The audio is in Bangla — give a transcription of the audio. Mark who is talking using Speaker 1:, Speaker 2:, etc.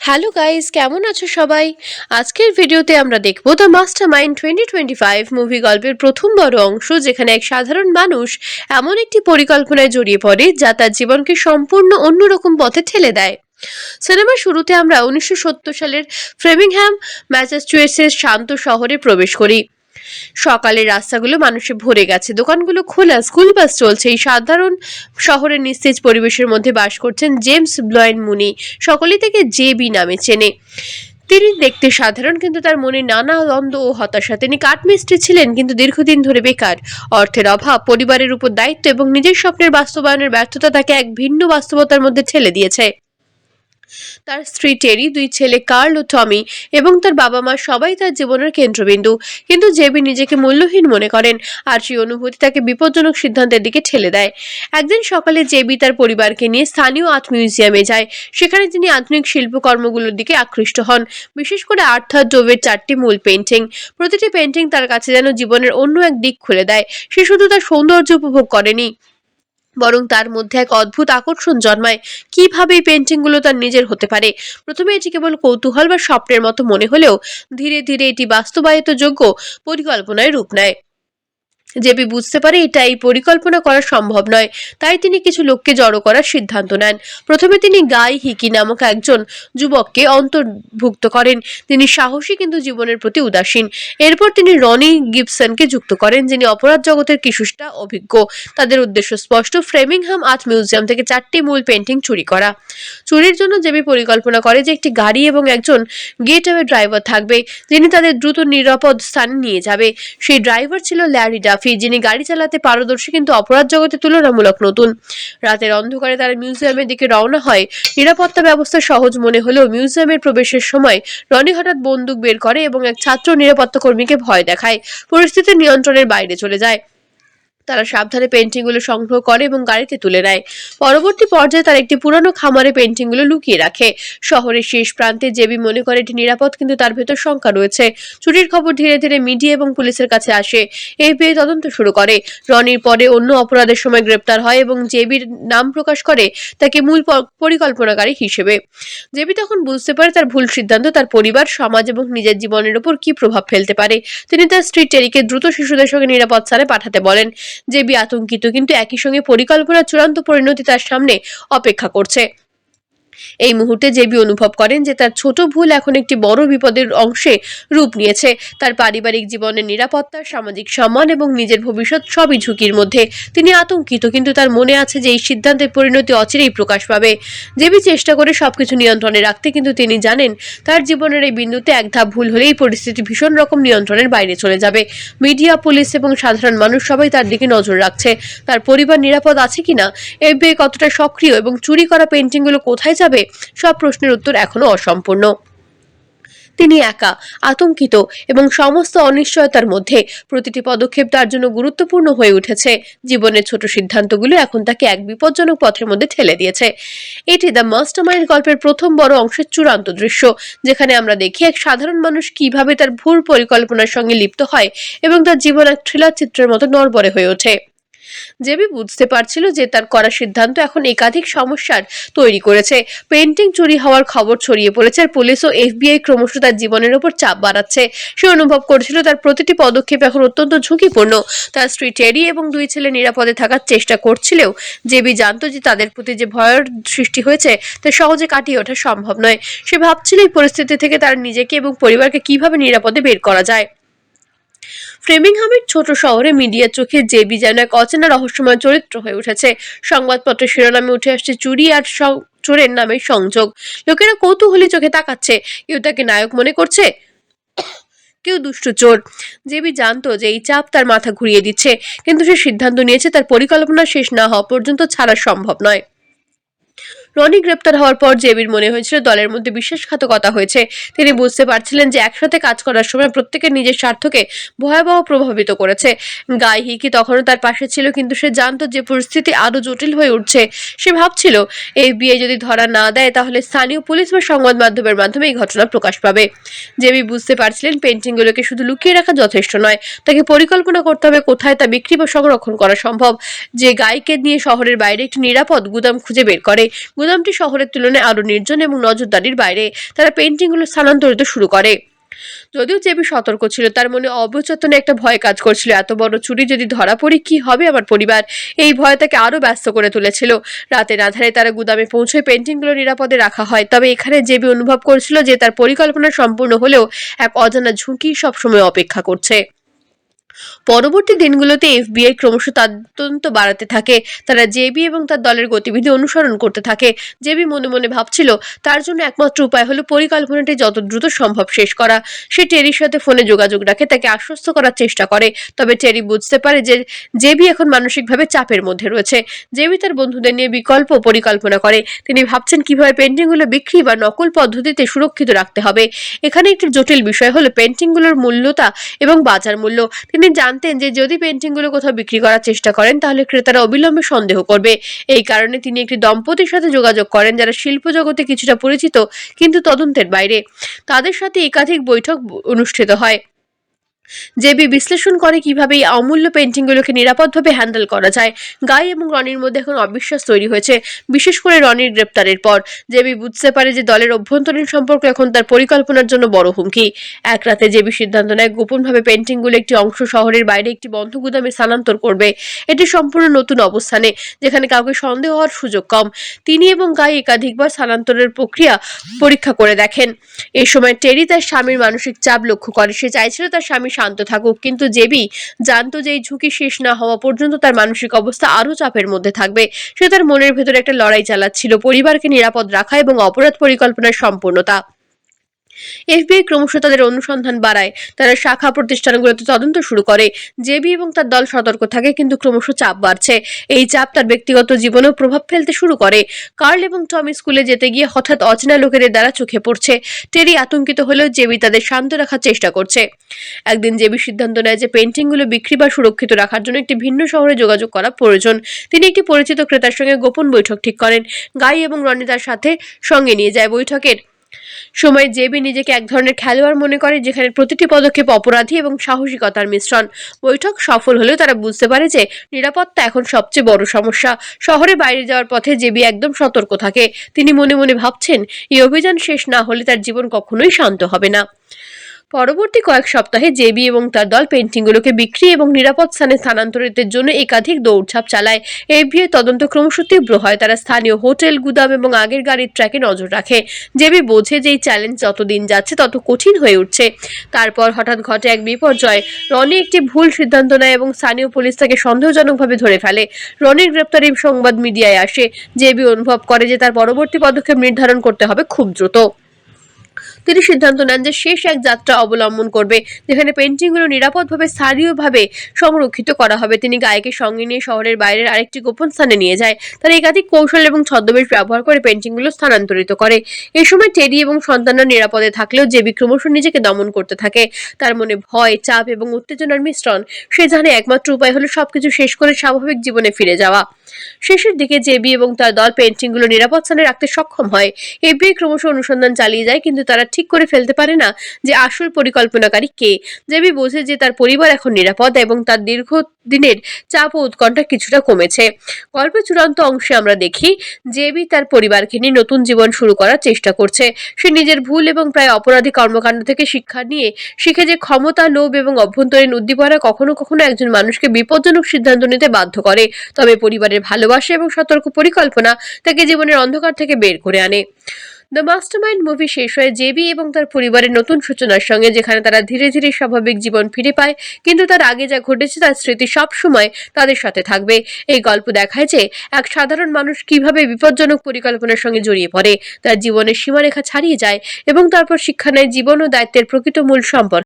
Speaker 1: হ্যালো গাইস, কেমন আছো সবাই? আজকের ভিডিওতে আমরা দেখব দ্য মাস্টারমাইন্ড 2025 মুভি গল্পের প্রথম বড় অংশ, যেখানে এক সাধারণ মানুষ এমন একটি পরিকল্পনায় জড়িয়ে পড়ে যা তার জীবনকে সম্পূর্ণ অন্যরকম পথে ঠেলে দেয়। সিনেমার শুরুতে আমরা 1970 সালের ফ্রেমিংহ্যাম, ম্যাসাচুসেটসের শান্ত শহরে প্রবেশ করি। সকালের রাস্তাগুলো মানুষে ভরে গেছে, দোকানগুলো খোলা, স্কুল বাস চলছে। এই সাধারণ শহরের নিস্তেজ পরিবেশের মধ্যে বাস করছেন জেমস ব্লয়েন মুনি। সকলেই থেকে জেবি নামে চেনে। তিনি দেখতে সাধারণ, কিন্তু তার মনে নানা দ্বন্দ্ব ও হতাশা। তিনি কাঠমিস্ত্রি ছিলেন, কিন্তু দীর্ঘদিন ধরে বেকার। অর্থের অভাব, পরিবারের উপর দায়িত্ব এবং নিজের স্বপ্নের বাস্তবায়নের ব্যর্থতা তাকে এক ভিন্ন বাস্তবতার মধ্যে ঠেলে দিয়েছে। তার স্ত্রী টেরি, দুই ছেলে কার্ল ও টমি এবং তার বাবা মা সবাই তার জীবনের কেন্দ্রবিন্দু। কিন্তু জেবি নিজেকে মূল্যহীন মনে করেন, আর সেই অনুভূতি তাকে বিপজ্জনক সিদ্ধান্তের দিকে ঠেলে দেয়। একদিন সকালে জেবি তার পরিবারকে নিয়ে স্থানীয় আর্ট মিউজিয়ামে যায়। সেখানে তিনি আধুনিক শিল্পকর্মগুলোর দিকে আকৃষ্ট হন, বিশেষ করে আর্থার ডোভের 4টি মূল পেন্টিং। প্রতিটি পেন্টিং তার কাছে যেন জীবনের অন্য এক দিক খুলে দেয়। সে শুধু তার সৌন্দর্য উপভোগ করেনি, বরং তার মধ্যে এক অদ্ভুত আকর্ষণ জন্মায়। কিভাবে এই পেন্টিংগুলো তার নিজের হতে পারে? প্রথমে এটি কেবল কৌতূহল বা স্বপ্নের মতো মনে হলেও ধীরে ধীরে এটি বাস্তবায়িত যোগ্য পরিকল্পনায় রূপ নেয়। জেবি বুঝতে পারে এটা এই পরিকল্পনা করা সম্ভব নয়, তাই তিনি কিছু লোককে জড়ো করার সিদ্ধান্ত নেন। প্রথমে তিনি গাই হিকি নামক একজন যুবককে অন্তর্ভুক্ত করেন। তিনি সাহসী কিন্তু জীবনের প্রতি উদাসীন। এরপর তিনি রনি গিবসনকে যুক্ত করেন, যিনি অপরাধ জগতের কিছুটা অভিজ্ঞ। তাদের উদ্দেশ্য স্পষ্ট: ফ্রেমিংহাম আর্ট মিউজিয়াম থেকে 4টি মূল পেন্টিং চুরি করা। চুরির জন্য জেবি পরিকল্পনা করে যে একটি গাড়ি এবং একজন গেটওয়ে ড্রাইভার থাকবে, যিনি তাদের দ্রুত নিরাপদ স্থানে নিয়ে যাবে। সেই ড্রাইভার ছিল ল্যারি ডাফি, যিনি গাড়ি চালাতে পারদর্শী কিন্তু অপরাধ জগতে তুলনামূলক নতুন। রাতের অন্ধকারে তারা মিউজিয়ামের দিকে রওনা হয়। নিরাপত্তা ব্যবস্থা সহজ মনে হলেও মিউজিয়ামের প্রবেশের সময় রনি হঠাৎ বন্দুক বের করে এবং এক ছাত্র নিরাপত্তা কর্মীকে ভয় দেখায়। পরিস্থিতি নিয়ন্ত্রণের বাইরে চলে যায়। তারা সাবধানে পেন্টিংগুলো সংগ্রহ করে এবং গাড়িতে তুলে নেয়। পরবর্তী পর্যায়ে তারা একটি পুরানো খামারে পেন্টিংগুলো লুকিয়ে রাখে। শহরের শেষ প্রান্তে জেবি মনে করে এটি নিরাপদ, কিন্তু তার ভেতর শঙ্কা রয়েছে। চুরির খবর ধীরে ধীরে মিডিয়া এবং পুলিশের কাছে আসে। এফবিআই তদন্ত শুরু করে। রনির পরে অন্য অপরাধের সময় গ্রেপ্তার হয় এবং জেবির নাম প্রকাশ করে তাকে মূল পরিকল্পনাকারী হিসেবে। জেবি তখন বুঝতে পারে তার ভুল সিদ্ধান্ত তার পরিবার, সমাজ এবং নিজের জীবনের উপর কি প্রভাব ফেলতে পারে। তিনি তার স্ত্রী টেরিকে দ্রুত শিশুদের সঙ্গে নিরাপদ স্থানে পাঠাতে বলেন। জেবি আতঙ্কিত, কিন্তু একই সঙ্গে পরিকল্পনার চূড়ান্ত পরিণতি তার সামনে অপেক্ষা করছে। এই মুহূর্তে জেবি অনুভব করেন যে তার ছোট ভুল এখন একটি বড় বিপদের অংশে রূপ নিয়েছে। তার পারিবারিক জীবনের নিরাপত্তা, সামাজিক সম্মান এবং নিজের ভবিষ্যৎ সবই ঝুঁকির মধ্যে। তিনি আতঙ্কিত, কিন্তু তার মনে আছে যে এই সিদ্ধান্তের পরিণতি অচিরেই প্রকাশ পাবে। জেবি চেষ্টা করে সবকিছু নিয়ন্ত্রণে রাখতে, কিন্তু তিনি জানেন তার জীবনের এই বিন্দুতে এক ধাপ ভুল হলেই পরিস্থিতি ভীষণ রকম নিয়ন্ত্রণের বাইরে চলে যাবে। মিডিয়া, পুলিশ এবং সাধারণ মানুষ সবাই তার দিকে নজর রাখছে। তার পরিবার নিরাপদ আছে কিনা, এফবিআই কতটা সক্রিয় এবং চুরি করা পেন্টিংগুলো কোথায় যাবে, সব প্রশ্নের উত্তর এখনো অসম্পূর্ণ। তিনি একা, আতঙ্কিত এবং সমস্ত অনিশ্চয়তার মধ্যে। প্রতিটি পদক্ষেপ তার জন্য গুরুত্বপূর্ণ হয়ে উঠেছে। জীবনের ছোট সিদ্ধান্তগুলো এখন তাকে এক বিপজ্জনক পথের মধ্যে ঠেলে দিয়েছে। এটি দ্য মাস্টারমাইন্ড গল্পের প্রথম বড় অংশের চূড়ান্ত দৃশ্য, যেখানে আমরা দেখি এক সাধারণ মানুষ কিভাবে তার ভুল পরিকল্পনার সঙ্গে লিপ্ত হয় এবং তার জীবন এক থ্রিলার চিত্রের মতো নড়বড়ে হয়ে ওঠে। জেবি বুঝতে পারছিল যে তার করা সিদ্ধান্ত এখন একাধিক সমস্যার তৈরি করেছে। পেন্টিং চুরি হওয়ার খবর ছড়িয়ে পড়েছে, আর পুলিশ ও এফবিআই ক্রমশ তার জীবনের উপর চাপ বাড়াচ্ছে। সে অনুভব করেছিল তার প্রতিটি পদক্ষেপ এখন অত্যন্ত ঝুঁকিপূর্ণ। তার স্ত্রী টেরি এবং দুই ছেলে নিরাপদে থাকার চেষ্টা করছিলেও জেবি জানতো যে তাদের প্রতি যে ভয়ের সৃষ্টি হয়েছে তা সহজে কাটিয়ে ওঠা সম্ভব নয়। সে ভাবছিল এই পরিস্থিতি থেকে তার নিজেকে এবং পরিবারকে কিভাবে নিরাপদে বের করা যায়। ফ্রেমিংহামের ছোট শহরে মিডিয়ার চোখে জেবি যেন এক অচেনা রহস্যময় চরিত্র হয়ে উঠেছে। সংবাদপত্রের শিরোনামে উঠে আসছে চুরি আর চোরের নামে সংযোগ। লোকেরা কৌতূহলী চোখে তাকাচ্ছে, কেউ তাকে নায়ক মনে করছে, কেউ দুষ্ট চোর। জেবি জানতো যে এই চাপ তার মাথা ঘুরিয়ে দিচ্ছে, কিন্তু সে সিদ্ধান্ত নিয়েছে তার পরিকল্পনা শেষ না হওয়া পর্যন্ত ছাড়া সম্ভব নয়। রনি গ্রেপ্তার হওয়ার পর জেবির মনে হয়েছিল দলের মধ্যে বিশ্বাসঘাতকতা হয়েছে। তিনি বুঝতে পারছিলেন যে একসাথে কাজ করার সময় প্রত্যেকের নিজের স্বার্থকে ভয়াবহ প্রভাবিত করেছে। গাই হিকি তখনও তার পাশে ছিল, কিন্তু সে জানতো যে পরিস্থিতি আরো জটিল হয়ে উঠছে। সে ভাবছিল এফবিআই যদি ধরা না দেয়, তাহলে স্থানীয় পুলিশ বা সংবাদ মাধ্যমের মাধ্যমে এই ঘটনা প্রকাশ পাবে। জেবি বুঝতে পারছিলেন পেন্টিংগুলোকে শুধু লুকিয়ে রাখা যথেষ্ট নয়, তাকে পরিকল্পনা করতে হবে কোথায় তা বিক্রি বা সংরক্ষণ করা সম্ভব। যে গাইকে নিয়ে শহরের বাইরে একটি নিরাপদ গুদাম খুঁজে বের করে। গুদামটি শহরের তুলনায় আরো নির্জন এবং নজরদারির বাইরে। তারা পেন্টিংগুলো স্থানান্তরিত শুরু করে। যদিও জেবি সতর্ক ছিল, তার মনে অবচেতনে একটা ভয় কাজ করছিল। এত বড় চুরি যদি ধরা পড়ি, কি হবে আমার পরিবার? এই ভয় তাকে আরো ব্যস্ত করে তুলেছিল। রাতের আধারে তারা গুদামে পৌঁছে পেন্টিংগুলো নিরাপদে রাখা হয়। তবে এখানে জেবি অনুভব করছিল যে তার পরিকল্পনা সম্পূর্ণ হলেও এক অজানা ঝুঁকি সবসময় অপেক্ষা করছে। পরবর্তী দিনগুলোতে এফবিআই ক্রমশ তদন্ত বাড়াতে থাকে। তারা জেবি এবং তার দলের গতিবিধি অনুসরণ করতে থাকে। জেবি মনে মনে ভাবছিল তার জন্য একমাত্র উপায় হলো পরিকল্পনাটি যত দ্রুত সম্ভব শেষ করা। সে টেরির সাথে ফোনে যোগাযোগ রাখে, তাকে আশ্বস্ত করার চেষ্টা করে। তবে টেরি বুঝতে পারে যে জেবি এখন মানসিকভাবে চাপের মধ্যে রয়েছে। জেবি তার বন্ধুদের নিয়ে বিকল্প পরিকল্পনা করে। তিনি ভাবছেন কিভাবে পেন্টিংগুলো বিক্রি বা নকল পদ্ধতিতে সুরক্ষিত রাখতে হবে। এখানে একটি জটিল বিষয় হলো পেন্টিংগুলোর মূল্যতা এবং বাজার মূল্য। তিনি জানতেন যে যদি পেন্টিংগুলো কোথাও বিক্রি করার চেষ্টা করেন তাহলে ক্রেতারা অবিলম্বে সন্দেহ করবে। এই কারণে তিনি একটি দম্পতির সাথে যোগাযোগ করেন যারা শিল্প জগতে কিছুটা পরিচিত কিন্তু তদন্তের বাইরে। তাদের সাথে একাধিক বৈঠক অনুষ্ঠিত হয়। জেবি বিশ্লেষণ করে কিভাবে এই অমূল্য পেন্টিংগুলোকে নিরাপদভাবে হ্যান্ডেল করা যায়। গাই এবং রনির মধ্যে এখন অবিশ্বাস তৈরি হয়েছে, বিশেষ করে রনির গ্রেপ্তারের পর। জেবি বুঝতে পারে যে দলের অভ্যন্তরীণ সম্পর্ক এখন তার পরিকল্পনার জন্য বড় হুমকি। এক রাতে জেবি সিদ্ধান্ত নেয় গোপনভাবে পেন্টিংগুলো একটি অংশ শহরের বাইরে একটি বন্ধ গুদামে স্থানান্তর করবে। এটি সম্পূর্ণ নতুন অবস্থানে, যেখানে কাউকে সন্দেহ হওয়ার সুযোগ কম। তিনি এবং গাই একাধিকবার স্থানান্তরের প্রক্রিয়া পরীক্ষা করে দেখেন। এই সময় টেরি তার স্বামীর মানসিক চাপ লক্ষ্য করে। সে চাইছিল তার স্বামী শান্ত থাকুক, কিন্তু জেবি জানতো যে এই ঝুঁকি শেষ না হওয়া পর্যন্ত তার মানসিক অবস্থা আরো চাপের মধ্যে থাকবে। সে তার মনের ভেতরে একটা লড়াই চালাচ্ছিল, পরিবারকে নিরাপদ রাখা এবং অপরাধ পরিকল্পনার সম্পূর্ণতা। এফবিআই ক্রমশ তাদের অনুসন্ধান বাড়ায়। তারা শাখা প্রতিষ্ঠানগুলোতে তদন্ত শুরু করে। জেবি এবং তার দল সতর্ক থাকে, কিন্তু ক্রমশ চাপ বাড়ছে। এই চাপ তার ব্যক্তিগত জীবনেও প্রভাব ফেলতে শুরু করে। কার্ল এবং টমি স্কুলে যেতে গিয়ে হঠাৎ অচেনা লোকেদের দ্বারা চোখে পড়ছে। টেরি আতঙ্কিত হলেও জেবি তাদের শান্ত রাখার চেষ্টা করছে। একদিন জেবি সিদ্ধান্ত নেয় যে পেন্টিংগুলো বিক্রি বা সুরক্ষিত রাখার জন্য একটি ভিন্ন শহরে যোগাযোগ করা প্রয়োজন। তিনি একটি পরিচিত ক্রেতার সঙ্গে গোপন বৈঠক ঠিক করেন। গাই এবং রনি তার সাথে সঙ্গে নিয়ে যায়। বৈঠকের সময় জেবি নিজেকে এক ধরনের খেলোয়াড় মনে করে, যেখানে প্রতিটি পদক্ষেপ অপরাধী এবং সাহসিকতার মিশ্রণ। বৈঠক সফল হলেও তারা বুঝতে পারে যে নিরাপত্তা এখন সবচেয়ে বড় সমস্যা। শহরে বাইরে যাওয়ার পথে জেবি একদম সতর্ক থাকে। তিনি মনে মনে ভাবছেন এই অভিযান শেষ না হলে তার জীবন কখনোই শান্ত হবে না। পরবর্তী কয়েক সপ্তাহে জেবি এবং তার দল পেন্টিংগুলোকে বিক্রি এবং নিরাপদ স্থানে স্থানান্তরিতের জন্য একাধিক দৌড়ঝাঁপ চালায়। এফবিআই তদন্ত ক্রমশ তীব্র হয়। তারা স্থানীয় হোটেল, গুদাম এবং আগের গাড়ির ট্র্যাকে নজর রাখে। জেবি বোঝে যে এই চ্যালেঞ্জ যত দিন যাচ্ছে তত কঠিন হয়ে উঠছে। তারপর হঠাৎ ঘটে এক বিপর্যয়। রনি একটি ভুল সিদ্ধান্ত নেয় এবং স্থানীয় পুলিশ তাকে সন্দেহজনকভাবে ধরে ফেলে। রনির গ্রেপ্তারি সংবাদ মিডিয়ায় আসে। জেবি অনুভব করে যে তার পরবর্তী পদক্ষেপ নির্ধারণ করতে হবে খুব দ্রুত। তিনি সিদ্ধান্ত নেন যে শেষ এক যাত্রা অবলম্বন করবে, যেখানে পেন্টিংগুলো নিরাপদভাবে স্থানীয়ভাবে সংরক্ষিত করা হবে। তিনি গায়কে সঙ্গে নিয়ে শহরের বাইরের আরেকটি গোপন স্থানে নিয়ে যায়। তারা একাধিক কৌশল এবং ছদ্মবেশ ব্যবহার করে পেন্টিংগুলো স্থানান্তরিত করে। এই সময় টেরি এবং সন্তানরা নিরাপদে থাকলেও জেবি ক্রমশ নিজেকে দমন করতে থাকে। তার মনে ভয়, চাপ এবং উত্তেজনার মিশ্রণ। সে জানে একমাত্র উপায় হলো সবকিছু শেষ করে স্বাভাবিক জীবনে ফিরে যাওয়া। শেষের দিকে জেবি এবং তার দল পেন্টিংগুলো নিরাপদ স্থানে রাখতে সক্ষম হয়। এফবিআই ক্রমশ অনুসন্ধান চালিয়ে যায়, কিন্তু তারা ঠিক করে ফেলতে পারে না যে আসল পরিকল্পনাকারী কে। জেবি বোঝে যে তার পরিবার এখন নিরাপদ এবং তার দীর্ঘদিনের চাপ ও উৎকণ্ঠা কিছুটা কমেছে। গল্পের চূড়ান্ত অংশে আমরা দেখি জেবি তার পরিবারকে নিয়ে নতুন জীবন শুরু করার চেষ্টা করছে। সে নিজের ভুল এবং প্রায় অপরাধী কর্মকাণ্ড থেকে শিক্ষা নিয়ে শিখে যে ক্ষমতা, লোভ এবং অভ্যন্তরীণ উদ্দীপনা কখনো কখনো একজন মানুষকে বিপজ্জনক সিদ্ধান্ত নিতে বাধ্য করে। তবে পরিবারের ভালোবাসা এবং সতর্ক পরিকল্পনা তাকে জীবনের অন্ধকার থেকে বের করে আনে। দ্য মাস্টারমাইন্ড মুভি শেষ হয় জেবি এবং তার পরিবারের নতুন সূচনার সঙ্গে, যেখানে তারা ধীরে ধীরে স্বাভাবিক জীবন ফিরে পায়, কিন্তু তার আগে যা ঘটেছে তার স্মৃতি সবসময় তাদের সাথে থাকবে। এই গল্প দেখায় যে এক সাধারণ মানুষ কিভাবে বিপজ্জনক পরিকল্পনার সঙ্গে জড়িয়ে পড়ে, তার জীবনের সীমারেখা ছাড়িয়ে যায় এবং তারপর শিক্ষা নেয় জীবন ও দায়িত্বের প্রকৃত মূল সম্পর্ক।